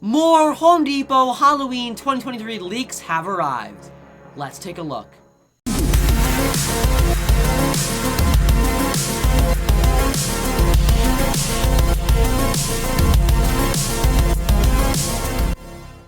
More Home Depot Halloween 2023 leaks have arrived. Let's take a look.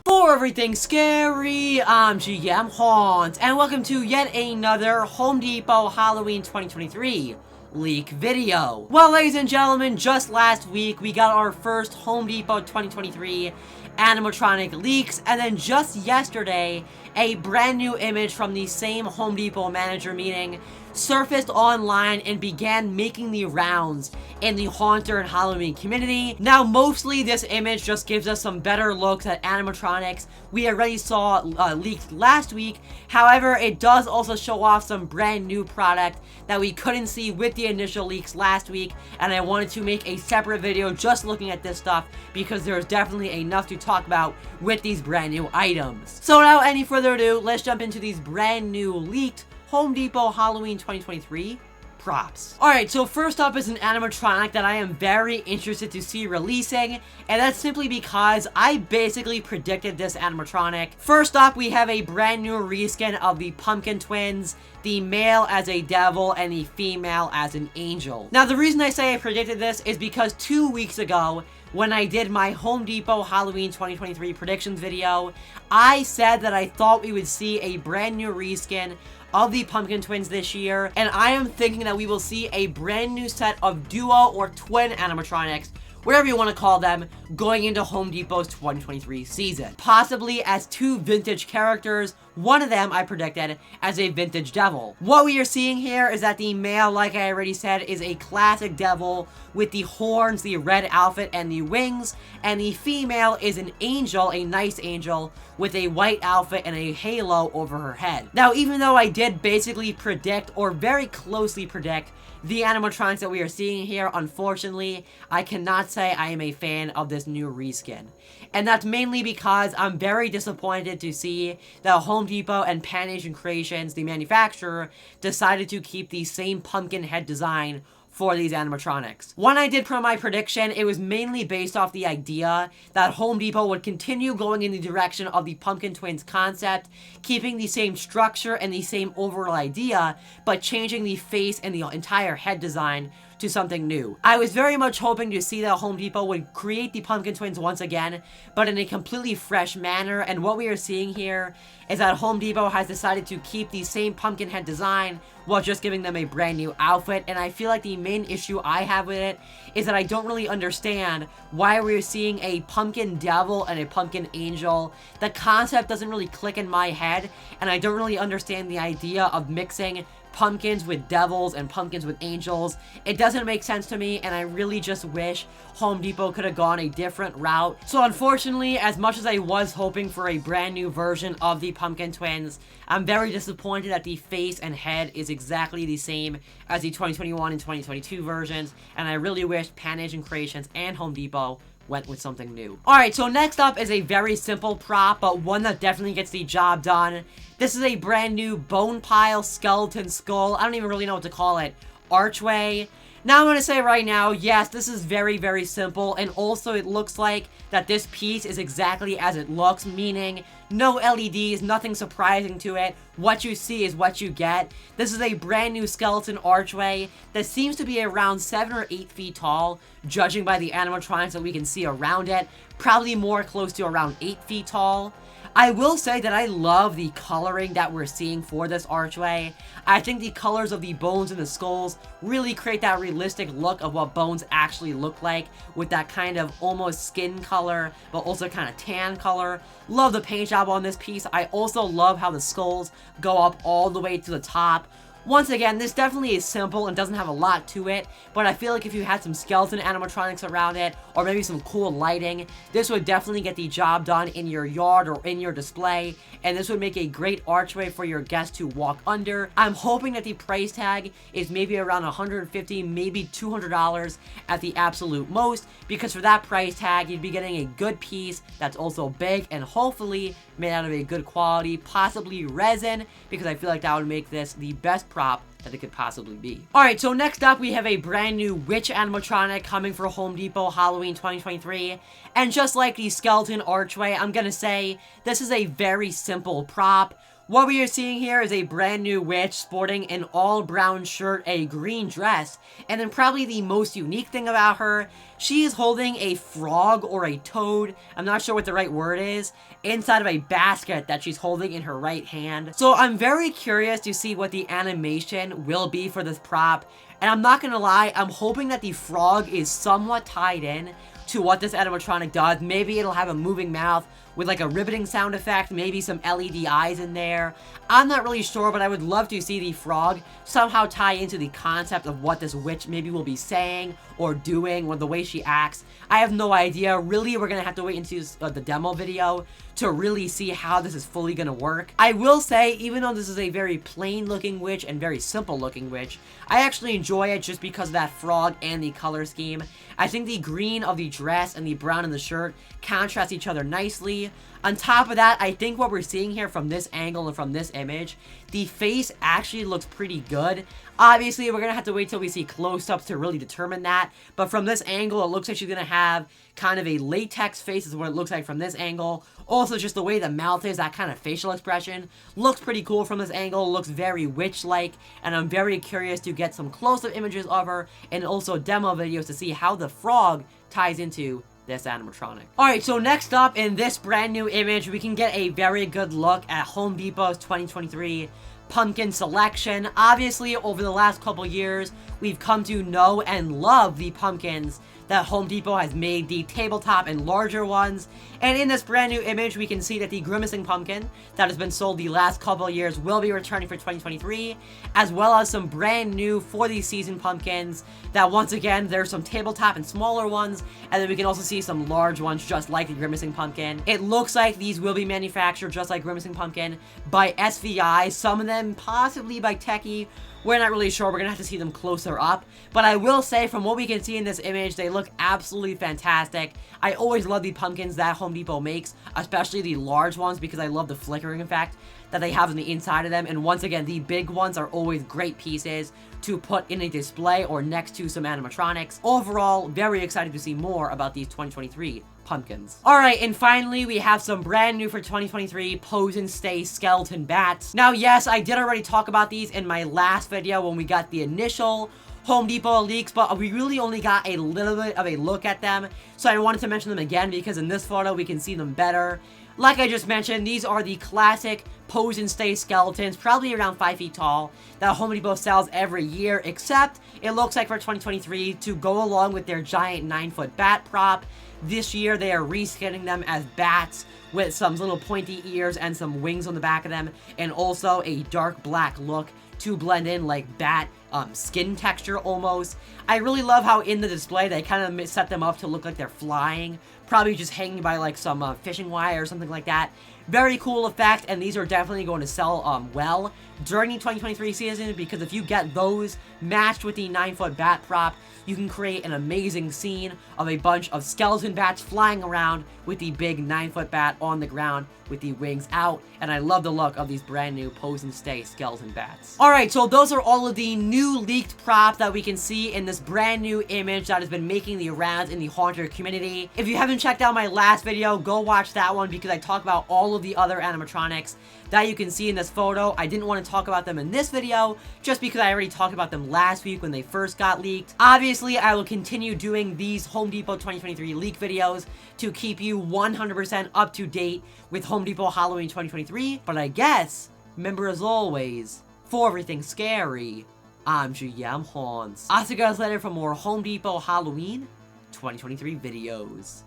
For everything scary, I'm GMHaunts, and welcome to yet another Home Depot Halloween 2023 leak video. Well, ladies and gentlemen, just last week we got our first Home Depot 2023 animatronic leaks, and then just yesterday a brand new image from the same Home Depot manager meeting surfaced online and began making the rounds in the Haunter and Halloween community. Now, mostly this image just gives us some better looks at animatronics we already saw leaked last week. However, it does also show off some brand new product that we couldn't see with the initial leaks last week, and I wanted to make a separate video just looking at this stuff because there's definitely enough to talk about with these brand new items. So without any further ado, let's jump into these brand new leaked Home Depot Halloween 2023 props. Alright, so first up is an animatronic that I am very interested to see releasing, and that's simply because I basically predicted this animatronic. First up, we have a brand new reskin of the Pumpkin Twins, the male as a devil and the female as an angel. Now, the reason I say I predicted this is because 2 weeks ago, when I did my Home Depot Halloween 2023 predictions video, I said that I thought we would see a brand new reskin of the Pumpkin Twins this year, and I am thinking that we will see a brand new set of duo or twin animatronics, whatever you want to call them, going into Home Depot's 2023 season. Possibly as two vintage characters, one of them I predicted as a vintage devil. What we are seeing here is that the male, like I already said, is a classic devil with the horns, the red outfit, and the wings, and the female is an angel, a nice angel, with a white outfit and a halo over her head. Now, even though I did basically predict, or very closely predict, the animatronics that we are seeing here, unfortunately, I cannot say I am a fan of this new reskin. And that's mainly because I'm very disappointed to see that Home Depot and Pan Asian Creations, the manufacturer, decided to keep the same pumpkin head design for these animatronics. When I did my prediction, it was mainly based off the idea that Home Depot would continue going in the direction of the Pumpkin Twins concept, keeping the same structure and the same overall idea, but changing the face and the entire head design to something new. I was very much hoping to see that Home Depot would create the Pumpkin Twins once again, but in a completely fresh manner, and what we are seeing here is that Home Depot has decided to keep the same pumpkin head design while just giving them a brand new outfit, and I feel like the main issue I have with it is that I don't really understand why we're seeing a pumpkin devil and a pumpkin angel. The concept doesn't really click in my head, and I don't really understand the idea of mixing pumpkins with devils and pumpkins with angels. It doesn't make sense to me, and I really just wish Home Depot could have gone a different route. So unfortunately, as much as I was hoping for a brand new version of the Pumpkin Twins, I'm very disappointed that the face and head is exactly the same as the 2021 and 2022 versions, and I really wish Pan Asian Creations and Home Depot went with something new. Alright, so next up is a very simple prop, but one that definitely gets the job done. This is a brand new bone pile skeleton skull. I don't even really know what to call it. Archway. Now I'm going to say right now, yes, this is very, very simple, and also it looks like that this piece is exactly as it looks, meaning no LEDs, nothing surprising to it. What you see is what you get. This is a brand new skeleton archway that seems to be around 7 or 8 feet tall, judging by the animatronics that we can see around it. Probably more close to around 8 feet tall. I will say that I love the coloring that we're seeing for this archway. I think the colors of the bones and the skulls really create that realistic look of what bones actually look like, with that kind of almost skin color, but also kind of tan color. Love the paint job on this piece. I also love how the skulls go up all the way to the top. Once again, this definitely is simple and doesn't have a lot to it, but I feel like if you had some skeleton animatronics around it, or maybe some cool lighting, this would definitely get the job done in your yard or in your display, and this would make a great archway for your guests to walk under. I'm hoping that the price tag is maybe around $150, maybe $200 at the absolute most, because for that price tag, you'd be getting a good piece that's also big and hopefully made out of a good quality, possibly resin, because I feel like that would make this the best prop that it could possibly be. Alright, so next up we have a brand new witch animatronic coming for Home Depot Halloween 2023. And just like the skeleton archway, I'm gonna say this is a very simple prop. What we are seeing here is a brand new witch sporting an all brown shirt, a green dress, and then probably the most unique thing about her, she is holding a frog or a toad, I'm not sure what the right word is, inside of a basket that she's holding in her right hand. So I'm very curious to see what the animation will be for this prop, and I'm not gonna lie, I'm hoping that the frog is somewhat tied in to what this animatronic does. Maybe it'll have a moving mouth with like a riveting sound effect, maybe some LED eyes in there. I'm not really sure, but I would love to see the frog somehow tie into the concept of what this witch maybe will be saying or doing, or the way she acts. I have no idea. Really, we're gonna have to wait into the demo video to really see how this is fully gonna work. I will say, even though this is a very plain looking witch and very simple looking witch, I actually enjoy it just because of that frog and the color scheme. I think the green of the dress and the brown in the shirt contrast each other nicely. On top of that, I think what we're seeing here from this angle and from this image, the face actually looks pretty good. Obviously, we're gonna have to wait till we see close-ups to really determine that, but from this angle, it looks like she's gonna have kind of a latex face is what it looks like from this angle. Also, just the way the mouth is, that kind of facial expression, looks pretty cool from this angle, looks very witch-like, and I'm very curious to get some close-up images of her, and also demo videos to see how the frog ties into this animatronic. Alright, so next up in this brand new image, we can get a very good look at Home Depot's 2023 pumpkin selection. Obviously, over the last couple years, we've come to know and love the pumpkins that Home Depot has made, the tabletop and larger ones. And in this brand new image, we can see that the grimacing pumpkin that has been sold the last couple of years will be returning for 2023, as well as some brand new for the season pumpkins that, once again, there's some tabletop and smaller ones, and then we can also see some large ones just like the grimacing pumpkin. It looks like these will be manufactured just like grimacing pumpkin by SVI, some of them possibly by Techie. We're not really sure. We're going to have to see them closer up. But I will say, from what we can see in this image, they look absolutely fantastic. I always love the pumpkins that Home Depot makes, especially the large ones, because I love the flickering effect that they have on the inside of them. And once again, the big ones are always great pieces to put in a display or next to some animatronics. Overall, very excited to see more about these 2023 pumpkins. Alright, and finally, we have some brand new for 2023 Pose and Stay skeleton bats. Now, yes, I did already talk about these in my last video when we got the initial Home Depot leaks, but we really only got a little bit of a look at them, so I wanted to mention them again because in this photo we can see them better. Like I just mentioned, these are the classic Pose and Stay skeletons, probably around 5 feet tall, that Home Depot sells every year, except it looks like for 2023, to go along with their giant 9-foot bat prop, this year they are reskinning them as bats with some little pointy ears and some wings on the back of them, and also a dark black look to blend in like bat skin texture almost. I really love how in the display they kind of set them up to look like they're flying, probably just hanging by like some fishing wire or something like that. Very cool effect, and these are definitely going to sell well during the 2023 season, because if you get those matched with the 9-foot bat prop, you can create an amazing scene of a bunch of skeleton bats flying around with the big 9-foot bat on the ground with the wings out, and I love the look of these brand new Pose and Stay skeleton bats. Alright, so those are all of the new leaked props that we can see in this brand new image that has been making the rounds in the Haunter community. If you haven't checked out my last video, go watch that one because I talk about all of the other animatronics that you can see in this photo. I didn't want to talk about them in this video just because I already talked about them last week when they first got leaked. Obviously, I will continue doing these Home Depot 2023 leak videos to keep you 100% up to date with Home Depot Halloween 2023, but I guess, remember as always, for everything scary, I'm GMHaunts. I'll see you guys later for more Home Depot Halloween 2023 videos.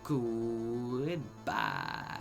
Goodbye.